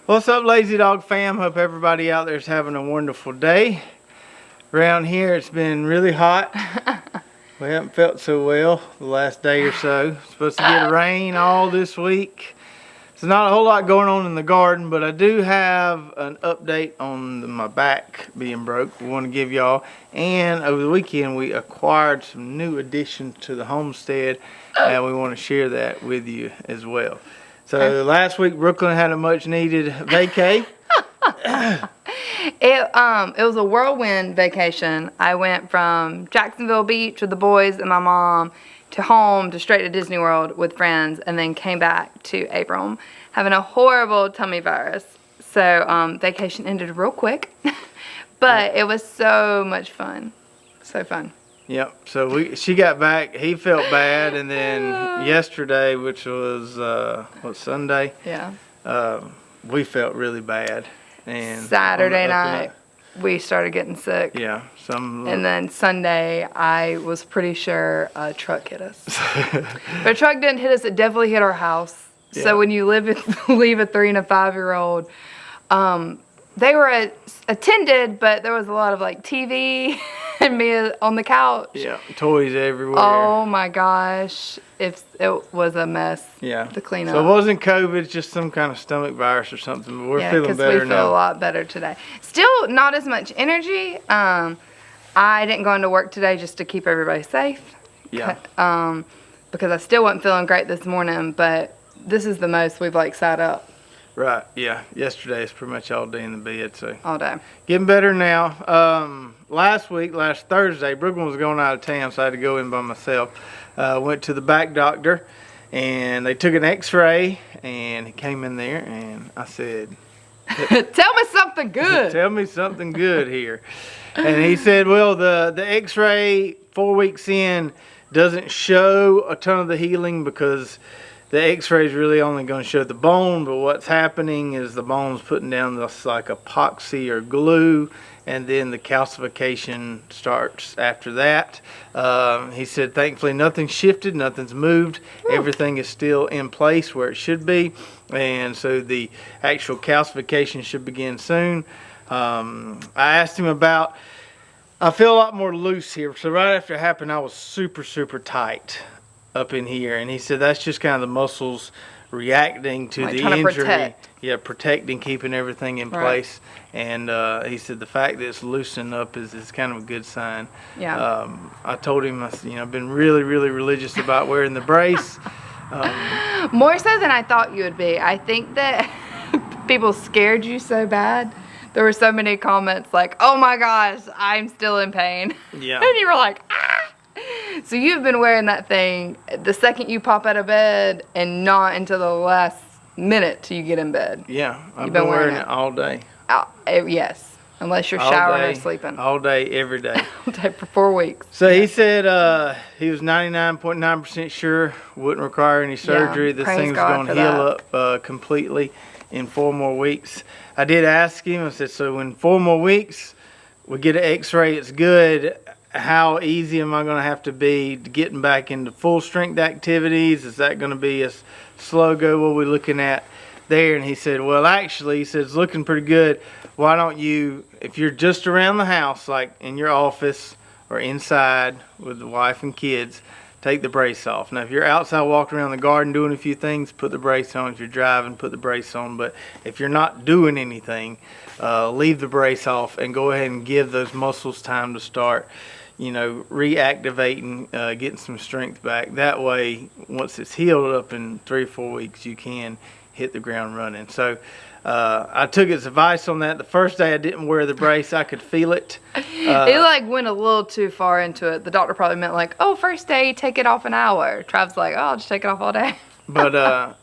What's up, Lazy Dog fam? Hope everybody out there is having a wonderful day. Around here it's been really hot. We haven't felt so well the last day or so. It's supposed to get rain all this week. There's not a whole lot going on in the garden, but I do have an update on my back being broke we want to give y'all. And over the weekend we acquired some new additions to the homestead, and we want to share that with you as well. So last week Brooklyn had a much needed vacay. It was a whirlwind vacation. I went from Jacksonville Beach with the boys and my mom to home to straight to Disney World with friends, and then came back to Abram having a horrible tummy virus. So vacation ended real quick, but it was so much fun. So fun. Yep. So she got back. He felt bad, and then yesterday, which was Sunday. Yeah. We felt really bad. And Saturday night, we started getting sick. Yeah. And then Sunday, I was pretty sure a truck hit us. But a truck didn't hit us. It definitely hit our house. Yeah. So when you leave a 3 and a 5-year-old, they were attended, but there was a lot of like TV and me on the couch. Yeah, toys everywhere. Oh my gosh, it was a mess. Yeah, to clean up. So it wasn't COVID, just some kind of stomach virus or something. But we're feeling better now. We feel a lot better today. Still not as much energy. I didn't go into work today just to keep everybody safe. Yeah. Because I still wasn't feeling great this morning, but this is the most we've like sat up. Right, yeah. Yesterday is pretty much all day in the bed, so. All day. Getting better now. Last Thursday, Brooklyn was going out of town, so I had to go in by myself. Went to the back doctor, and they took an x-ray, and he came in there, and I said, tell me something good. Tell me something good here. And he said, well, the x-ray 4 weeks in doesn't show a ton of the healing because the x-ray is really only going to show the bone, but what's happening is the bone's putting down this like epoxy or glue, and then the calcification starts after that. He said thankfully nothing's shifted, nothing's moved. Everything is still in place where it should be, and so the actual calcification should begin soon. I asked him about, I feel a lot more loose here. So right after it happened, I was super tight up in here, and he said that's just kind of the muscles reacting to the injury. Protect. Yeah, protecting, keeping everything in place. And he said the fact that it's loosening up is kind of a good sign. Yeah. I told him, I've been really religious about wearing the brace. More so than I thought you would be. I think that people scared you so bad. There were so many comments like, oh my gosh, I'm still in pain. Yeah. And you were like, ah. So you've been wearing that thing the second you pop out of bed and not until the last minute till you get in bed. Yeah, I've been wearing it all day. Yes, unless you're showering or sleeping. All day, every day. All day for 4 weeks. So he said he was 99.9% sure wouldn't require any surgery. Yeah, this thing was going to heal up completely in 4 more weeks. I did ask him, I said, so in 4 more weeks we get an x-ray, it's good. How easy am I going to have to be getting back into full strength activities? Is that going to be a slow go? What are we looking at there? And he said, well, actually, he said, it's looking pretty good. Why don't you, if you're just around the house, like in your office or inside with the wife and kids, take the brace off. Now, if you're outside walking around the garden doing a few things, put the brace on. If you're driving, put the brace on. But if you're not doing anything, leave the brace off and go ahead and give those muscles time to start reactivating, getting some strength back. That way, once it's healed up in 3 or 4 weeks, you can hit the ground running. So I took his advice on that. The first day I didn't wear the brace, I could feel it. It went a little too far into it. The doctor probably meant first day, take it off an hour. Trav's like, I'll just take it off all day. But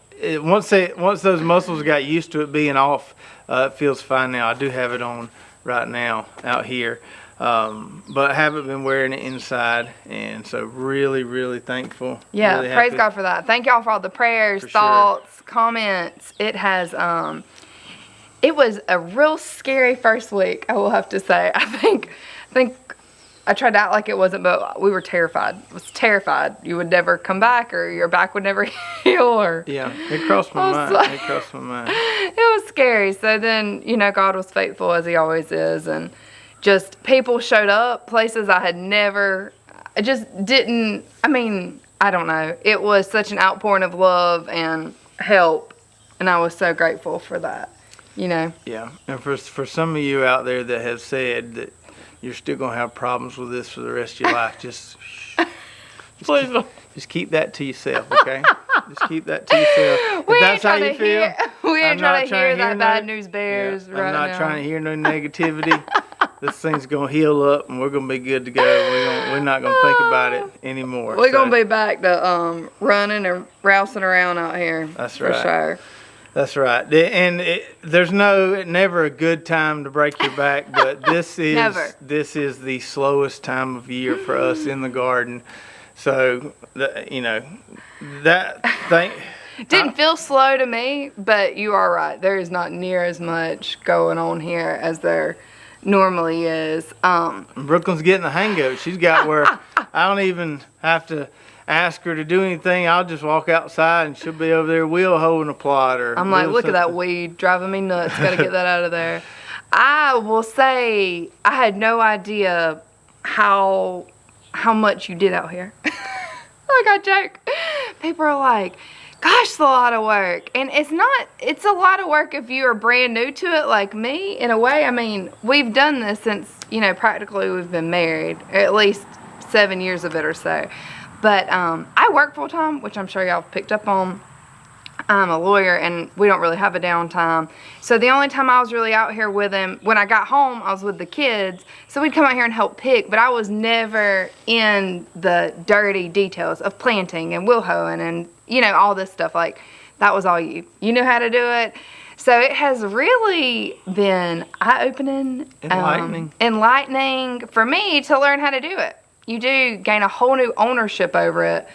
once those muscles got used to it being off, it feels fine now. I do have it on right now out here. But I haven't been wearing it inside, and so really thankful. Yeah, really praise God for that. Thank y'all for all the prayers, thoughts, comments. It has, it was a real scary first week, I will have to say. I think I tried to act like it wasn't, but we were terrified. I was terrified you would never come back or your back would never heal. Or yeah, it crossed my mind. It crossed my mind. It was scary. So then, God was faithful as he always is. And just people showed up, places I had never, I just didn't, I don't know. It was such an outpouring of love and help. And I was so grateful for that, Yeah. And for some of you out there that have said that you're still going to have problems with this for the rest of your life, just please don't. Just keep that to yourself, okay? Just keep that to yourself. We if ain't that's how trying you feel, we ain't trying to hear that no, bad news bears right now. I'm not trying to hear no negativity. This thing's going to heal up, and we're going to be good to go. We're not going to think about it anymore. We're going to be back to running and rousing around out here. That's right. For sure. That's right. And there's never a good time to break your back, but this is the slowest time of year for us in the garden. So, that thing... Didn't feel slow to me, but you are right. There is not near as much going on here as there normally is. Brooklyn's getting the hang of it. She's got where I don't even have to ask her to do anything. I'll just walk outside and she'll be over there wheel hoeing a plot. I'm like, look at that weed driving me nuts. Got to get that out of there. I will say I had no idea how much you did out here. Like I joke. People are like, gosh, it's a lot of work. And it's a lot of work if you are brand new to it like me, in a way. We've done this since, practically we've been married, or at least 7 years of it or so. But I work full time, which I'm sure y'all have picked up on. I'm a lawyer, and we don't really have a downtime. So the only time I was really out here with him, when I got home, I was with the kids. So we'd come out here and help pick, but I was never in the dirty details of planting and wheel hoeing and, all this stuff. Like, that was all you. You knew how to do it. So it has really been eye-opening, enlightening for me to learn how to do it. You do gain a whole new ownership over it.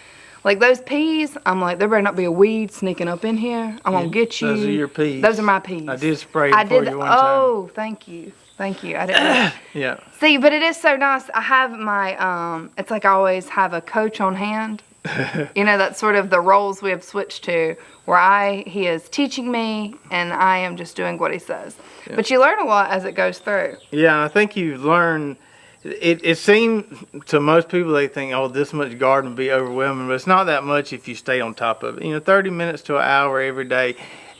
Like those peas, I'm like, there better not be a weed sneaking up in here. I'm going to get you. Those are your peas. Those are my peas. I did spray them for you one time. Oh, thank you. I didn't Yeah. See, but it is so nice. I have my, it's like I always have a coach on hand. That's sort of the roles we have switched to, where he is teaching me and I am just doing what he says. Yeah. But you learn a lot as it goes through. Yeah, I think you learn. It seems to most people, they think, oh, this much garden would be overwhelming, but it's not that much if you stay on top of it. 30 minutes to an hour every day,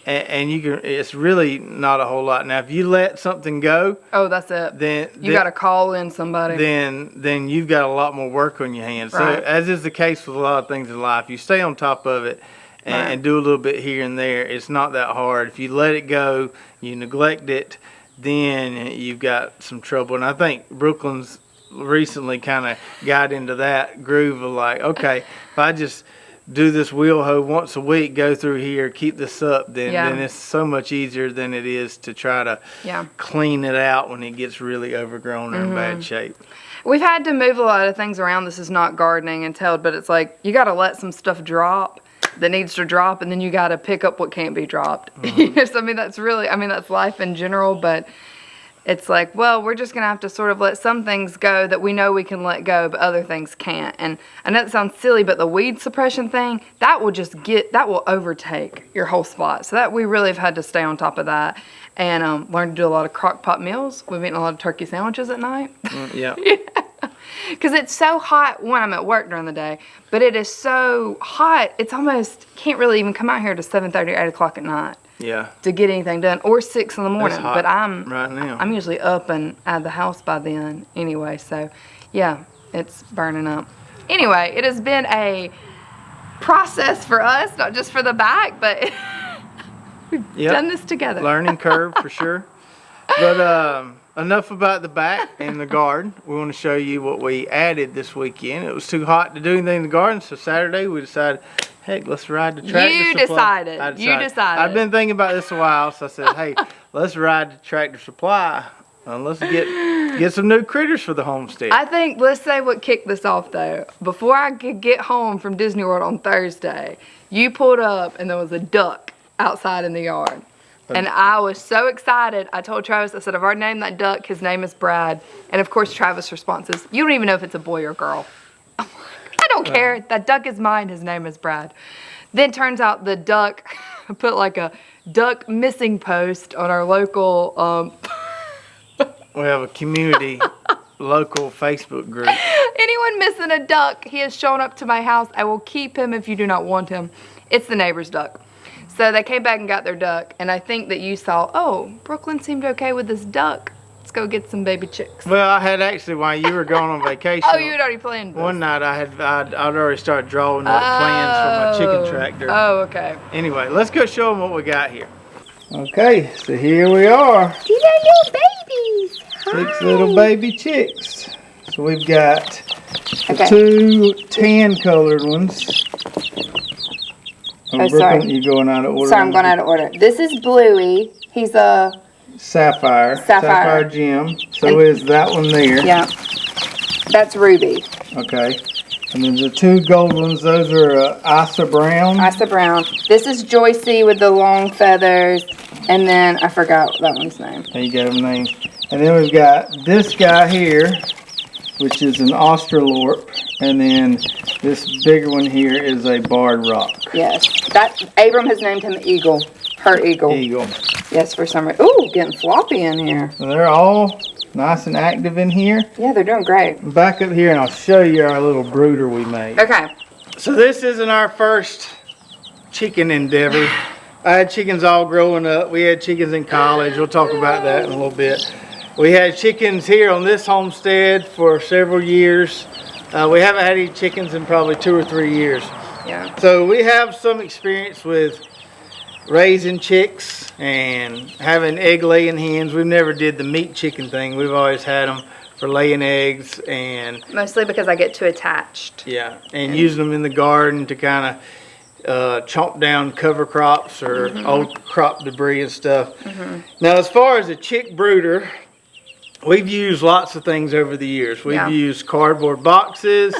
and you can. It's really not a whole lot. Now, if you let something go, oh, that's it. Then you got to call in somebody. Then you've got a lot more work on your hands. Right. So, as is the case with a lot of things in life, you stay on top of it and do a little bit here and there. It's not that hard. If you let it go, you neglect it, then you've got some trouble. And I think Brooklyn's recently kind of got into that groove of like, okay, if I just do this wheel hoe once a week, go through here, keep this up, then it's so much easier than it is to try to clean it out when it gets really overgrown or in bad shape. We've had to move a lot of things around. This is not gardening entailed, but it's like you got to let some stuff drop that needs to drop, and then you got to pick up what can't be dropped. So, that's life in general, but it's like, well, we're just going to have to sort of let some things go that we know we can let go, but other things can't. And I know it sounds silly, but the weed suppression thing, that will overtake your whole spot. So that we really have had to stay on top of that and learn to do a lot of crock pot meals. We've eaten a lot of turkey sandwiches at night. Yeah. Because it's so hot when I'm at work during the day, but it is so hot, it's almost, can't really even come out here to 7:30 or 8 o'clock at night. Yeah. To get anything done, or 6 in the morning. It's hot but I'm right now. I'm usually up and out of the house by then anyway. So, yeah, it's burning up. Anyway, it has been a process for us, not just for the back, but we've done this together. Learning curve for sure. But enough about the back and the garden. We want to show you what we added this weekend. It was too hot to do anything in the garden, so Saturday we decided, heck, let's ride the Tractor Supply. You decided. I've been thinking about this a while, so I said, hey, let's ride the Tractor Supply and let's get some new critters for the homestead. I think, let's say what kicked this off, though. Before I could get home from Disney World on Thursday, you pulled up and there was a duck outside in the yard. And I was so excited. I told Travis, I said, I've already named that duck. His name is Brad. And, of course, Travis' response is, you don't even know if it's a boy or girl. I'm like, I don't care. That duck is mine. His name is Brad. Then turns out the duck put like a duck missing post on our local We have a community local Facebook group. anyone missing a duck, he has shown up to my house. I will keep him if you do not want him. It's the neighbor's duck. So they came back and got their duck, and I think that you saw, oh, Brooklyn seemed okay with this duck. Let's go get some baby chicks. Well, I had actually, while you were going on vacation. Oh, you had already planned this. One night I'd already started drawing up plans for my chicken tractor. Oh, okay. Anyway, let's go show them what we got here. Okay, so here we are. These are little babies. 6 little baby chicks. So we've got Okay. 2 tan colored ones. Oh, sorry. Brooklyn, you going out of order? Sorry, I'm going out of order. This is Bluey. He's a Sapphire gem. So is that one there. yeah. That's Ruby. Okay. And then the 2 gold ones, those are Isa Brown. Isa Brown. This is Joycey with the long feathers. And then I forgot that one's name. There you go, name. And then we've got this guy here, which is an Australorp. And then this bigger one here is a barred rock. Yes. That Abram has named him Eagle. Her Eagle. Eagle. Yes, for some reason. Ooh, getting floppy in here. So they're all nice and active in here. Yeah, they're doing great. Back up here and I'll show you our little brooder we made. Okay. So this isn't our first chicken endeavor. I had chickens all growing up. We had chickens in college. We'll talk about that in a little bit. We had chickens here on this homestead for several years. We haven't had any chickens in probably 2 or 3 years. Yeah. So we have some experience with raising chicks and having egg laying hens. We've never did the meat chicken thing. We've always had them for laying eggs and Mostly because I get too attached. yeah, and using them in the garden to kind of chomp down cover crops or old crop debris and stuff. Now, as far as a chick brooder, we've used lots of things over the years. We've Yeah. used cardboard boxes.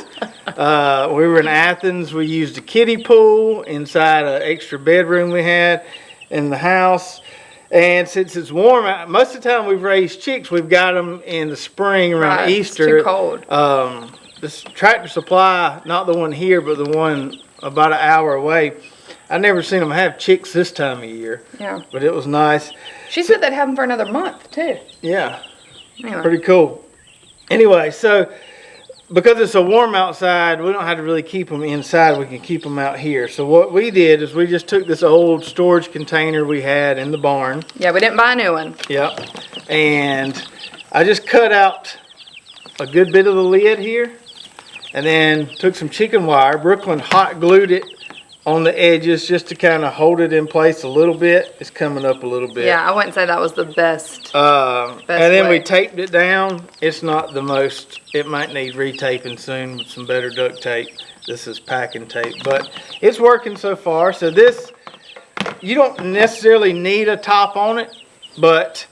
We were in Athens. We used a kiddie pool inside an extra bedroom we had in the house. And since it's warm out, most of the time we've raised chicks, we've got them in the spring around Right, it's Easter. too cold. This Tractor Supply, not the one here, but the one about an hour away, I never seen them have chicks this time of year. Yeah. But it was nice. She said they'd have them for another month, too. Yeah. Anyway. Pretty cool. Anyway, so because it's so warm outside, we don't have to really keep them inside. We can keep them out here. So what we did is we just took this old storage container we had in the barn. Yeah, we didn't buy a new one. Yep. And I just cut out a good bit of the lid here and then took some chicken wire. Brooklyn hot glued it on the edges just to kind of hold it in place a little bit. It's coming up a little bit. Yeah, I wouldn't say that was the best. And then way. we taped it down. It's not the most, it might need retaping soon with some better duct tape. This is packing tape, but it's working so far. So this, you don't necessarily need a top on it, but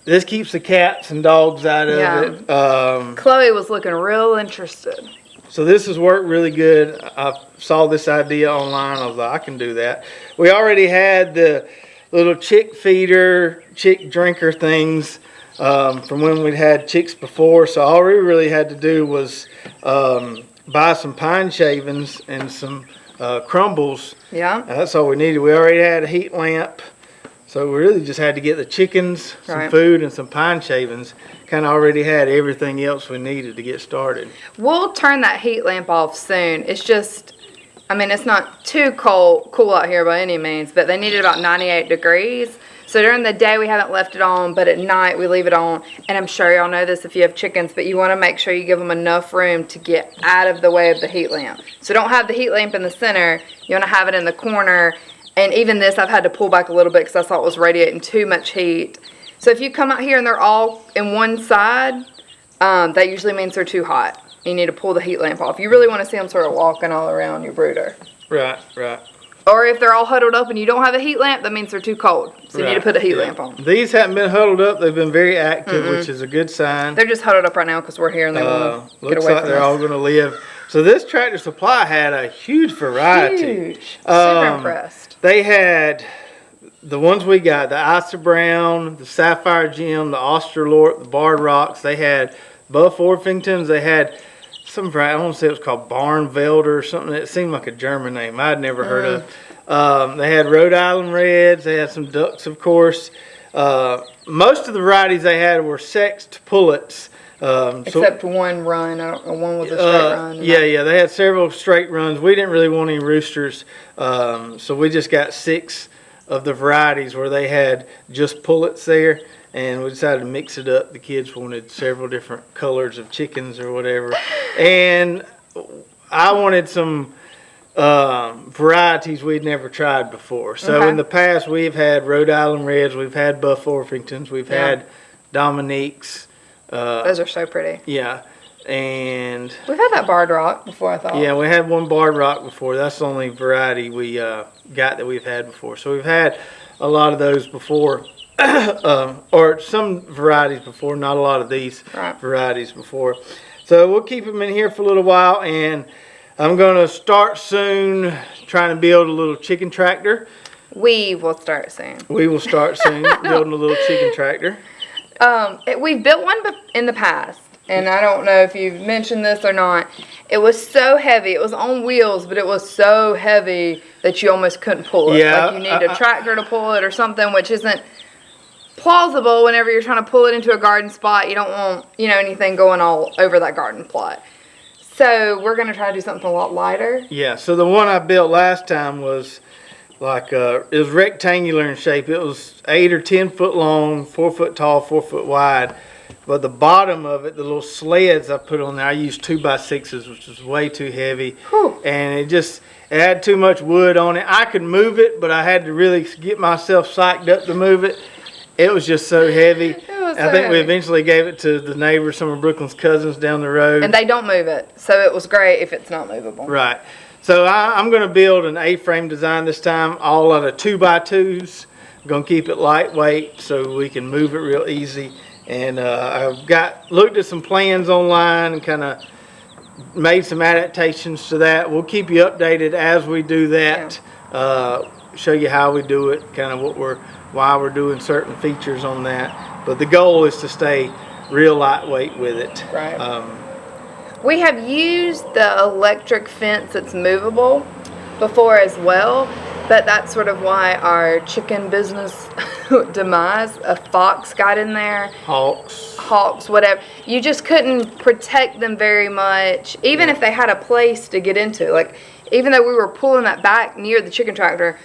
this keeps the cats and dogs out of Yeah. it. Chloe was looking real interested. So this has worked really good. I saw this idea online. I was like, I can do that. We already had the little chick feeder, chick drinker things from when we'd had chicks before. So all we really had to do was buy some pine shavings and some crumbles. Yeah. And that's all we needed. We already had a heat lamp. So we really just had to get the chickens, some Right. food, and some pine shavings. Kind of already had everything else we needed to get started. We'll turn that heat lamp off soon. It's just, I mean, it's not too cool out here by any means, but they need it about 98 degrees. So during the day we haven't left it on, but at night we leave it on. And I'm sure y'all know this if you have chickens, but you want to make sure you give them enough room to get out of the way of the heat lamp. So don't have the heat lamp in the center. You want to have it in the corner. And even this, I've had to pull back a little bit because I thought it was radiating too much heat. So if you come out here and they're all in one side, that usually means they're too hot. You need to pull the heat lamp off. You really want to see them sort of walking all around your brooder. Right, right. Or if they're all huddled up and you don't have a heat lamp, that means they're too cold. So you need to put a heat lamp on. These haven't been huddled up. They've been very active, which is a good sign. They're just huddled up right now because we're here and they want to get Looks away like from they're all us. going to live. So this Tractor Supply had a huge variety. Huge. Super impressed. They had the ones we got, the Isa Brown, the Sapphire Gem, the Australorp, the Barred Rocks. They had Buff Orpingtons. They had some variety. I want to say it was called Barnvelder or something. It seemed like a German name I'd never heard of. They had Rhode Island Reds. They had some ducks, of course. Most of the varieties they had were sexed pullets. Except one run. One was a straight run. Yeah. They had several straight runs. We didn't really want any roosters, so we just got 6 of the varieties where they had just pullets there, and we decided to mix it up. The kids wanted several different colors of chickens or whatever, and I wanted some varieties we'd never tried before. So in the past, we've had Rhode Island Reds, we've had Buff Orpingtons, we've had Dominiques. Those are so pretty. Yeah, and we've had that Barred Rock before, I thought. Yeah, we had one Barred Rock before. That's the only variety we got that we've had before. So we've had a lot of those before, or some varieties before, not a lot of these varieties before. So we'll keep them in here for a little while, and I'm going to start soon trying to build a little chicken tractor. We will start soon. We will start soon building a little chicken tractor. We've built one in the past, and I don't know if you've mentioned this or not. It was so heavy. It was on wheels, but it was so heavy that you almost couldn't pull it. Yeah, like you need a tractor to pull it or something, which isn't plausible whenever you're trying to pull it into a garden spot. You don't want, anything going all over that garden plot. So we're going to try to do something a lot lighter. Yeah, so the one I built last time was like it was rectangular in shape. It was 8 or 10 foot long, 4 foot tall, 4 foot wide. But the bottom of it, the little sleds I put on there, I used 2x6s, which was way too heavy. Whew. And it had too much wood on it. I could move it, but I had to really get myself psyched up to move it. It was just so heavy. I think we eventually gave it to the neighbors, some of Brooklyn's cousins down the road. And they don't move it, so it was great if it's not movable. Right. So I'm going to build an A-frame design this time, all out of 2x2s. I'm going to keep it lightweight so we can move it real easy. And I've looked at some plans online and kind of made some adaptations to that. We'll keep you updated as we do that. Show you how we do it, kind of why we're doing certain features on that. But the goal is to stay real lightweight with it. Right. We have used the electric fence that's movable before as well, but that's sort of why our chicken business demise. A fox got in there. Hawks, whatever. You just couldn't protect them very much, even if they had a place to get into. Like, even though we were pulling that back near the chicken tractor,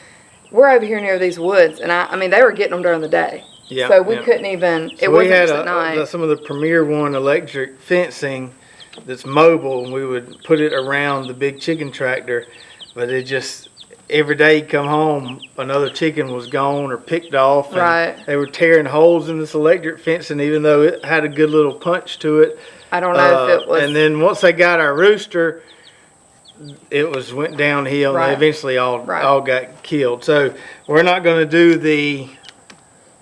we're over here near these woods, and I mean, they were getting them during the day. Yeah. So we couldn't even, it wasn't just at night. We had some of the Premier One electric fencing that's mobile, and we would put it around the big chicken tractor, but it just, every day you come home, another chicken was gone or picked off, and they were tearing holes in this electric fencing, even though it had a good little punch to it. I don't know if it was. And then once they got our rooster, it went downhill, and they eventually all got killed. So we're not going to do the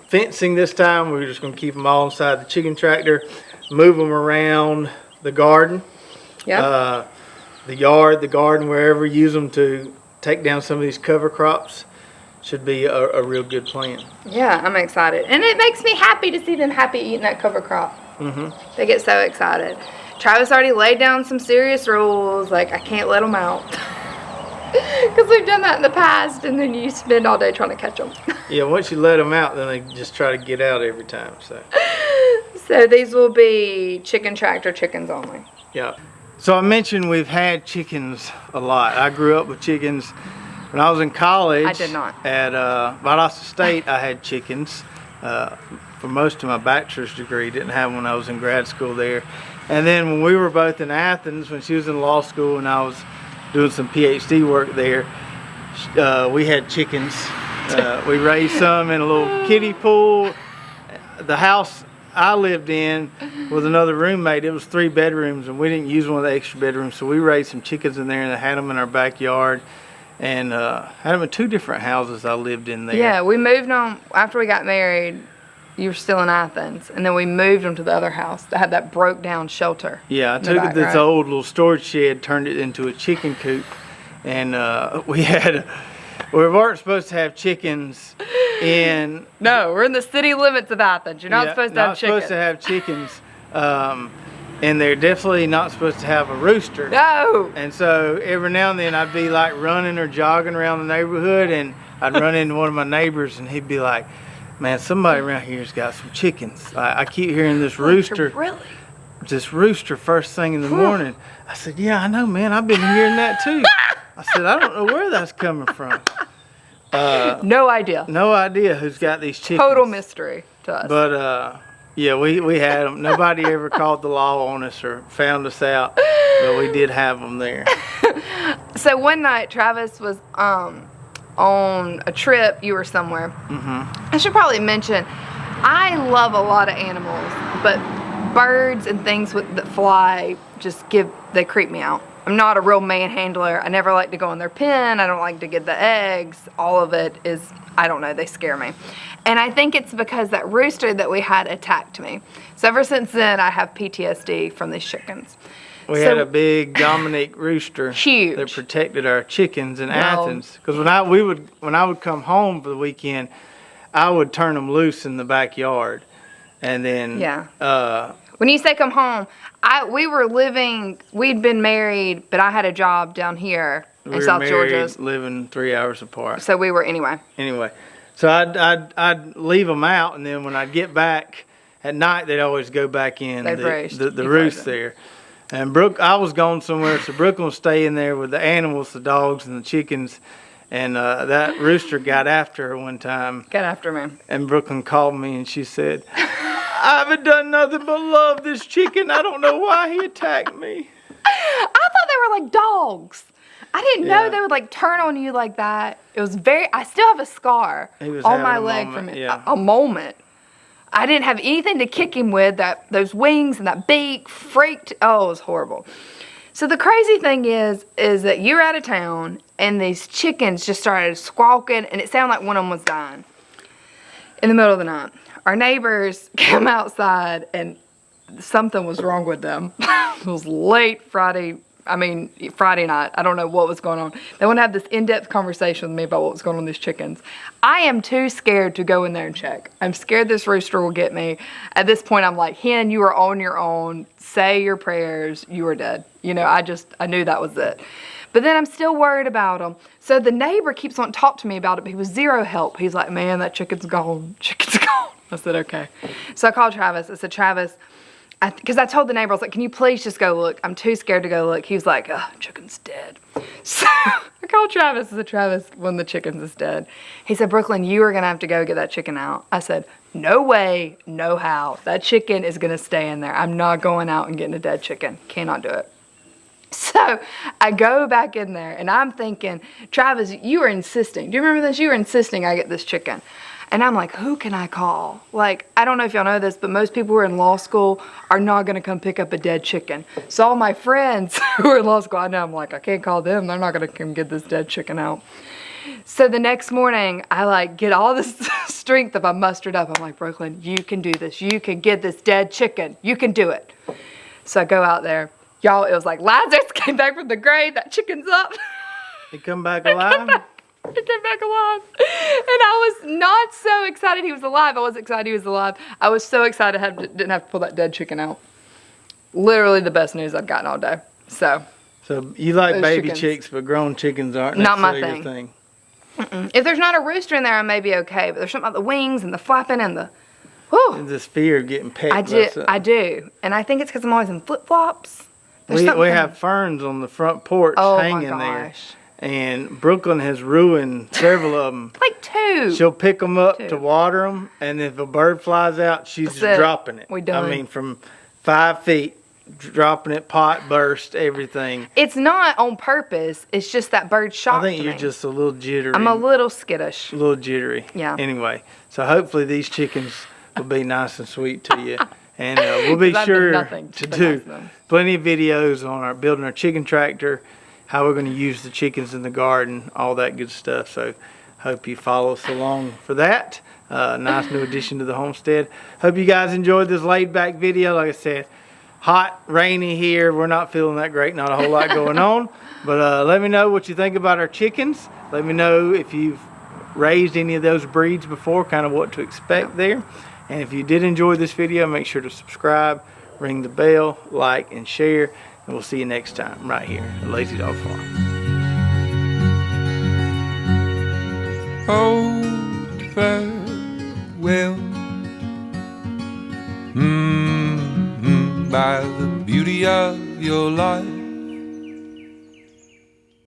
fencing this time. We're just going to keep them all inside the chicken tractor, move them around the garden, the yard, the garden, wherever, use them to take down some of these cover crops. Should be a real good plan. Yeah, I'm excited. And it makes me happy to see them happy eating that cover crop. Mm-hmm. They get so excited. Travis already laid down some serious rules, like I can't let them out. Because we've done that in the past, and then you spend all day trying to catch them. Yeah, once you let them out, then they just try to get out every time. So these will be chicken tractor chickens only. Yeah. So I mentioned we've had chickens a lot. I grew up with chickens. When I was in college, I did not. At Valdosta State, I had chickens for most of my bachelor's degree. Didn't have when I was in grad school there. And then when we were both in Athens, when she was in law school and I was doing some PhD work there, we had chickens. We raised some in a little kiddie pool. The house I lived in with another roommate, it was 3 bedrooms, and we didn't use one of the extra bedrooms, so we raised some chickens in there and had them in our backyard, and had them in 2 different houses I lived in there. Yeah, we moved on after we got married. You were still in Athens, and then we moved them to the other house that had that broke down shelter. Yeah, I took this old little storage shed, turned it into a chicken coop, and we weren't supposed to have chickens in. No, we're in the city limits of Athens. You're not supposed to have chickens. Not supposed to have chickens and they're definitely not supposed to have a rooster. No. And so every now and then I'd be like running or jogging around the neighborhood, and I'd run into one of my neighbors, and he'd be like, man, somebody around here's got some chickens. I keep hearing this rooster. Really? This rooster first thing in the morning. I said, yeah, I know, man. I've been hearing that too. I said, I don't know where that's coming from. No idea. No idea who's got these chickens. Total mystery to us. But yeah, we had them. Nobody ever called the law on us or found us out, but we did have them there. So one night, Travis was on a trip. You were somewhere. I should probably mention, I love a lot of animals, but birds and things that fly they creep me out. I'm not a real manhandler. I never like to go in their pen. I don't like to get the eggs. All of it is, I don't know, they scare me. And I think it's because that rooster that we had attacked me. So ever since then, I have PTSD from these chickens. We had a big Dominique rooster Huge. that protected our chickens in Athens. Because when I would come home for the weekend, I would turn them loose in the backyard, and then when you say come home, we'd been married, but I had a job down here in South Georgia. Living 3 hours apart. So we were anyway. So I'd leave them out, and then when I'd get back at night, they'd always go back in the roost there. And I was going somewhere, so Brooklyn would stay in there with the animals, the dogs and the chickens. And that rooster got after her one time. Got after me. And Brooklyn called me and she said, I haven't done nothing but love this chicken. I don't know why he attacked me. I thought they were like dogs. I didn't know they would like turn on you like that. It was I still have a scar on my leg from it. Yeah. A moment. I didn't have anything to kick him with. Those wings and that beak freaked. Oh, it was horrible. So the crazy thing is that you're out of town and these chickens just started squawking, and it sounded like one of them was dying in the middle of the night. Our neighbors came outside and something was wrong with them. It was late Friday night. I don't know what was going on. They want to have this in-depth conversation with me about what was going on with these chickens. I am too scared to go in there and check. I'm scared this rooster will get me. At this point, I'm like, hen, you are on your own. Say your prayers. You are dead. You know, I knew that was it. But then I'm still worried about them. So the neighbor keeps on talking to me about it, but he was zero help. He's like, man, that chicken's gone. Chicken's gone. I said, okay. So I called Travis. I said, Travis, because I told the neighbor, I was like, can you please just go look? I'm too scared to go look. He was like, chicken's dead. So I called Travis. I said, Travis, one of the chickens is dead. He said, Brooklyn, you are going to have to go get that chicken out. I said, no way, no how. That chicken is going to stay in there. I'm not going out and getting a dead chicken. Cannot do it. So I go back in there and I'm thinking, Travis, you were insisting. Do you remember this? You were insisting I get this chicken. And I'm like, who can I call? Like, I don't know if y'all know this, but most people who are in law school are not going to come pick up a dead chicken. So all my friends who are in law school, I know, I'm like, I can't call them. They're not going to come get this dead chicken out. So the next morning, I like get all this strength that I mustered up. I'm like, Brooklyn, you can do this. You can get this dead chicken. You can do it. So I go out there. Y'all, it was like Lazarus came back from the grave. That chicken's up. He come back alive? He came back alive. And I was not so excited he was alive. I was excited he was alive. I was so excited I didn't have to pull that dead chicken out. Literally the best news I've gotten all day. So you like baby chicks, but grown chickens aren't not my necessarily your thing. If there's not a rooster in there, I may be okay. But there's something about the wings and the flapping and the... Whew. This fear of getting pecked. I do. And I think it's because I'm always in flip-flops. We have ferns on the front porch hanging there. And Brooklyn has ruined several of them. Like 2. She'll pick them up to water them, and if a bird flies out, she's just dropping it. We done. I mean, from 5 feet, dropping it, pot burst, everything. It's not on purpose. It's just that bird shocked me. I think you're just a little jittery. I'm a little skittish. A little jittery. Yeah. Anyway, so hopefully these chickens will be nice and sweet to you. And we'll be sure to do plenty of videos on building our chicken tractor, how we're going to use the chickens in the garden, all that good stuff. So hope you follow us along for that. Nice new addition to the homestead. Hope you guys enjoyed this laid back video. Like I said, hot, rainy here. We're not feeling that great. Not a whole lot going on. But let me know what you think about our chickens. Let me know if you've raised any of those breeds before, kind of what to expect there. And if you did enjoy this video, make sure to subscribe, ring the bell, like, and share. And we'll see you next time right here at Lazy Dog Farm. Oh, farewell. By the beauty of your life,